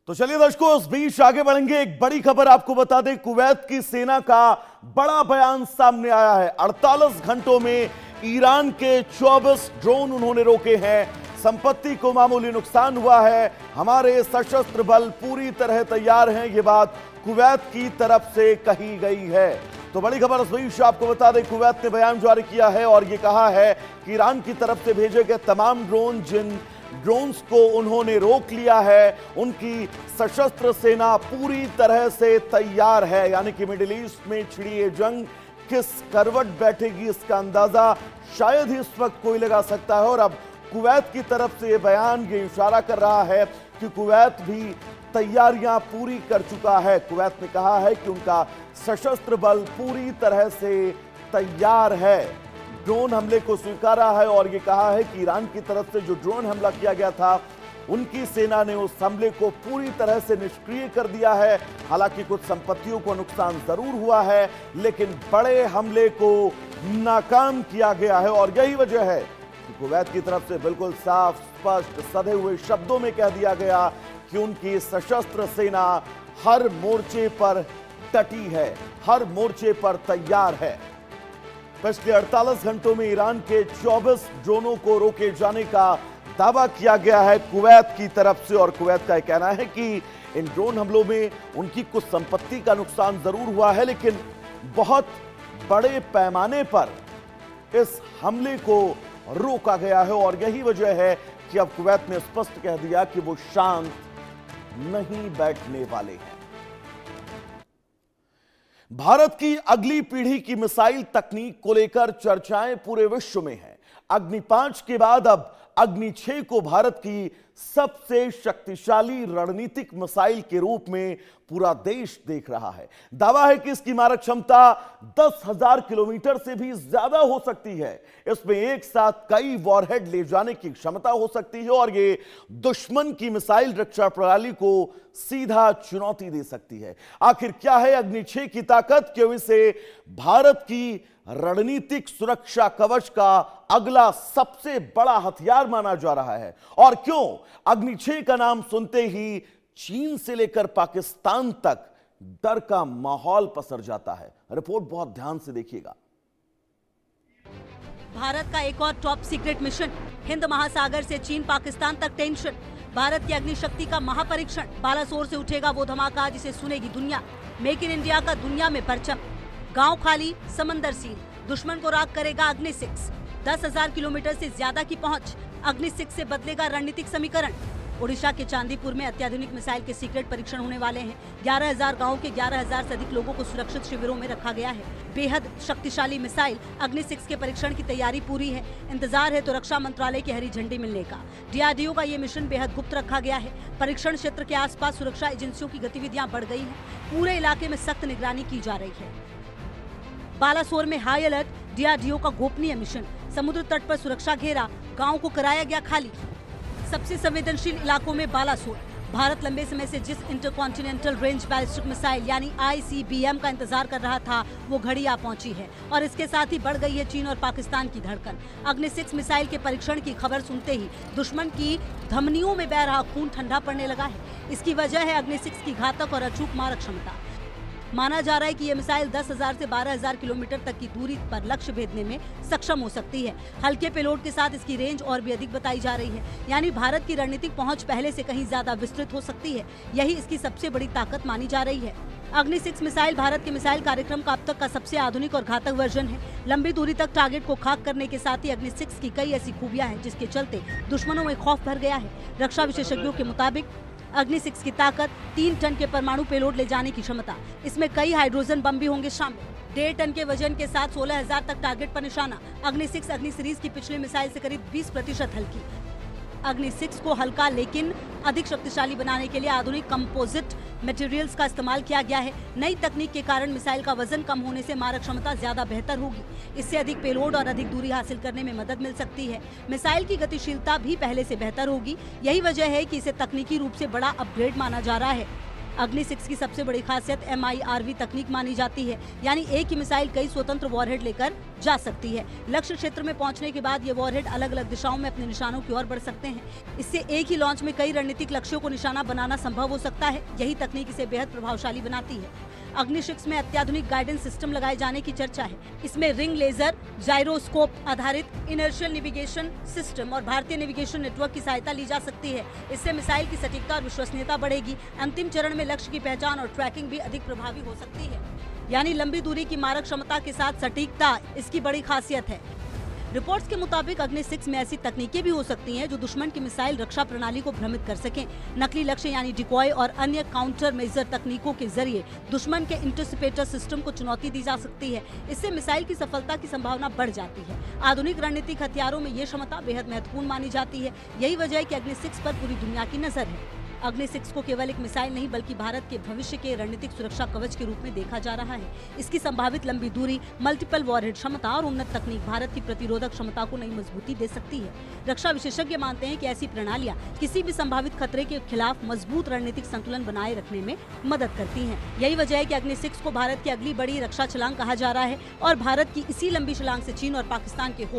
तो चलिए दर्शकों, इस बीच आगे बढ़ेंगे। एक बड़ी खबर आपको बता दें, कुवैत की सेना का बड़ा बयान सामने आया है। 48 घंटों में ईरान के 24 ड्रोन उन्होंने रोके हैं। संपत्ति को मामूली नुकसान हुआ है। हमारे सशस्त्र बल पूरी तरह तैयार हैं, यह बात कुवैत की तरफ से कही गई है। तो बड़ी खबर इस बीच आपको बता दें, कुवैत ने बयान जारी किया है और यह कहा है कि ईरान की तरफ से भेजे गए तमाम जिन ड्रोन्स को उन्होंने रोक लिया है, उनकी सशस्त्र सेना पूरी तरह से तैयार है। यानी कि मिडिल ईस्ट में छिड़ी ये जंग किस करवट बैठेगी, इसका अंदाजा शायद ही इस वक्त कोई लगा सकता है। और अब कुवैत की तरफ से ये बयान ये इशारा कर रहा है कि कुवैत भी तैयारियां पूरी कर चुका है। कुवैत ने कहा है कि उनका सशस्त्र बल पूरी तरह से तैयार है। ड्रोन हमले को स्वीकारा है और यह कहा है कि ईरान की तरफ से जो ड्रोन हमला किया गया था, उनकी सेना ने उस हमले को पूरी तरह से निष्क्रिय कर दिया है। हालांकि कुछ संपत्तियों को नुकसान जरूर हुआ है, लेकिन बड़े हमले को नाकाम किया गया है। और यही वजह है कि कुवैत की तरफ से बिल्कुल साफ स्पष्ट सधे हुए शब्दों में कह दिया गया कि उनकी सशस्त्र सेना हर मोर्चे पर डटी है, हर मोर्चे पर तैयार है। पिछले 48 घंटों में ईरान के 24 ड्रोनों को रोके जाने का दावा किया गया है कुवैत की तरफ से। और कुवैत का कहना है कि इन ड्रोन हमलों में उनकी कुछ संपत्ति का नुकसान जरूर हुआ है, लेकिन बहुत बड़े पैमाने पर इस हमले को रोका गया है। और यही वजह है कि अब कुवैत ने स्पष्ट कह दिया कि वो शांत नहीं बैठने वाले हैं। भारत की अगली पीढ़ी की मिसाइल तकनीक को लेकर चर्चाएं पूरे विश्व में हैं। अग्नि 5 के बाद अब अग्नि 6 को भारत की सबसे शक्तिशाली रणनीतिक मिसाइल के रूप में पूरा देश देख रहा है। दावा है कि इसकी मारक क्षमता 10,000 किलोमीटर से भी ज्यादा हो सकती है। इसमें एक साथ कई वॉरहेड ले जाने की क्षमता हो सकती है और यह दुश्मन की मिसाइल रक्षा प्रणाली को सीधा चुनौती दे सकती है। आखिर क्या है अग्नि 6 की ताकत? क्यों इसे भारत की रणनीतिक सुरक्षा कवच का अगला सबसे बड़ा हथियार माना जा रहा है? और क्यों अग्नि 6 का नाम सुनते ही चीन से लेकर पाकिस्तान तक डर का माहौल पसर जाता है? रिपोर्ट बहुत ध्यान से देखिएगा। भारत का एक और टॉप सीक्रेट मिशन, हिंद महासागर से चीन पाकिस्तान तक टेंशन। भारत की अग्नि शक्ति का महापरीक्षण, बालासोर से उठेगा वो धमाका जिसे सुनेगी दुनिया। मेक इन इंडिया का दुनिया में परचम। गांव खाली, समंदर सील, दुश्मन को राग करेगा अग्नि 6। 10,000 किलोमीटर से ज्यादा की पहुंच, अग्नि 6 से बदलेगा रणनीतिक समीकरण। ओडिशा के चांदीपुर में अत्याधुनिक मिसाइल के सीक्रेट परीक्षण होने वाले हैं। 11,000 गांवों के 11,000 से अधिक लोगों को सुरक्षित शिविरों में रखा गया है। बेहद शक्तिशाली मिसाइल अग्नि 6 के परीक्षण की तैयारी पूरी है। इंतजार है तो रक्षा मंत्रालय की हरी झंडी मिलने का। DRDO का ये मिशन बेहद गुप्त रखा गया है। परीक्षण क्षेत्र के आसपास सुरक्षा एजेंसियों की गतिविधियां बढ़ गई हैं। पूरे इलाके में सख्त निगरानी की जा रही है। बालासोर में हाई अलर्ट, DRDO का गोपनीय मिशन। समुद्र तट पर सुरक्षा घेरा, गांव को कराया गया खाली। सबसे संवेदनशील इलाकों में बालासोर। भारत लंबे समय से जिस इंटरकॉन्टिनेंटल रेंज बैलिस्टिक मिसाइल यानी ICBM का इंतजार कर रहा था, वो घड़ी आ पहुंची है और इसके साथ ही बढ़ गई है चीन और पाकिस्तान की धड़कन। अग्नि 6 मिसाइल के परीक्षण की खबर सुनते ही दुश्मन की धमनियों में बह रहा खून ठंडा पड़ने लगा है। इसकी वजह है अग्नि 6 की घातक और अचूक मारक क्षमता। माना जा रहा है कि यह मिसाइल 10,000 से 12,000 किलोमीटर तक की दूरी पर लक्ष्य भेदने में सक्षम हो सकती है। हल्के पेलोड के साथ इसकी रेंज और भी अधिक बताई जा रही है, यानी भारत की रणनीतिक पहुंच पहले से कहीं ज्यादा विस्तृत हो सकती है। यही इसकी सबसे बड़ी ताकत मानी जा रही है। अग्नि 6 मिसाइल भारत के मिसाइल कार्यक्रम का अब तक का सबसे आधुनिक और घातक वर्जन है। लंबी दूरी तक टारगेट को खाक करने के साथ ही अग्नि 6 की कई ऐसी खूबियां हैं जिसके चलते दुश्मनों में खौफ भर गया है। रक्षा विशेषज्ञों के मुताबिक अग्नि 6 की ताकत 3 टन के परमाणु पेलोड ले जाने की क्षमता। इसमें कई हाइड्रोजन बम भी होंगे शामिल। 1.5 टन के वजन के साथ 16,000 तक टारगेट पर निशाना। अग्नि 6 अग्नि सीरीज की पिछली मिसाइल से करीब 20% हल्की। अग्नि 6 को हल्का लेकिन अधिक शक्तिशाली बनाने के लिए आधुनिक कंपोजिट मटेरियल्स का इस्तेमाल किया गया है। नई तकनीक के कारण मिसाइल का वजन कम होने से मारक क्षमता ज्यादा बेहतर होगी। इससे अधिक पेलोड और अधिक दूरी हासिल करने में मदद मिल सकती है। मिसाइल की गतिशीलता भी पहले से बेहतर होगी। यही वजह है कि इसे तकनीकी रूप से बड़ा अपग्रेड माना जा रहा है। अग्नि 6 की सबसे बड़ी खासियत MIRV तकनीक मानी जाती है, यानी एक ही मिसाइल कई स्वतंत्र वॉरहेड लेकर जा सकती है। लक्ष्य क्षेत्र में पहुंचने के बाद ये वॉरहेड अलग अलग दिशाओं में अपने निशानों की ओर बढ़ सकते हैं। इससे एक ही लॉन्च में कई रणनीतिक लक्ष्यों को निशाना बनाना संभव हो सकता है। यही तकनीक इसे बेहद प्रभावशाली बनाती है। अग्नि 6 में अत्याधुनिक गाइडेंस सिस्टम लगाए जाने की चर्चा है। इसमें रिंग लेजर, जायरोस्कोप आधारित इनर्शियल नेविगेशन सिस्टम और भारतीय नेविगेशन नेटवर्क की सहायता ली जा सकती है। इससे मिसाइल की सटीकता और विश्वसनीयता बढ़ेगी। अंतिम चरण में लक्ष्य की पहचान और ट्रैकिंग भी अधिक प्रभावी हो सकती है। यानी लंबी दूरी की मारक क्षमता के साथ सटीकता इसकी बड़ी खासियत है। रिपोर्ट्स के मुताबिक अग्नि 6 में ऐसी तकनीकें भी हो सकती हैं जो दुश्मन की मिसाइल रक्षा प्रणाली को भ्रमित कर सकें। नकली लक्ष्य यानी डिकॉय और अन्य काउंटर मेजर तकनीकों के जरिए दुश्मन के इंटरसेप्टर सिस्टम को चुनौती दी जा सकती है। इससे मिसाइल की सफलता की संभावना बढ़ जाती है। आधुनिक रणनीतिक हथियारों में ये क्षमता बेहद महत्वपूर्ण मानी जाती है। यही वजह है कि अग्नि 6 पर पूरी दुनिया की नजर है। अग्नि 6 को केवल एक मिसाइल नहीं बल्कि भारत के भविष्य के रणनीतिक सुरक्षा कवच के रूप में देखा जा रहा है। इसकी संभावित लंबी दूरी, मल्टीपल वॉरहेड क्षमता और उन्नत तकनीक भारत की प्रतिरोधक क्षमता को नई मजबूती दे सकती है। रक्षा विशेषज्ञ मानते हैं कि ऐसी प्रणालियां किसी भी संभावित खतरे के खिलाफ मजबूत रणनीतिक संतुलन बनाए रखने में मदद करती हैं। यही वजह है कि अग्नि 6 को भारत की अगली बड़ी रक्षा छलांग कहा जा रहा है और भारत की इसी लंबी छलांग से चीन और पाकिस्तान के होश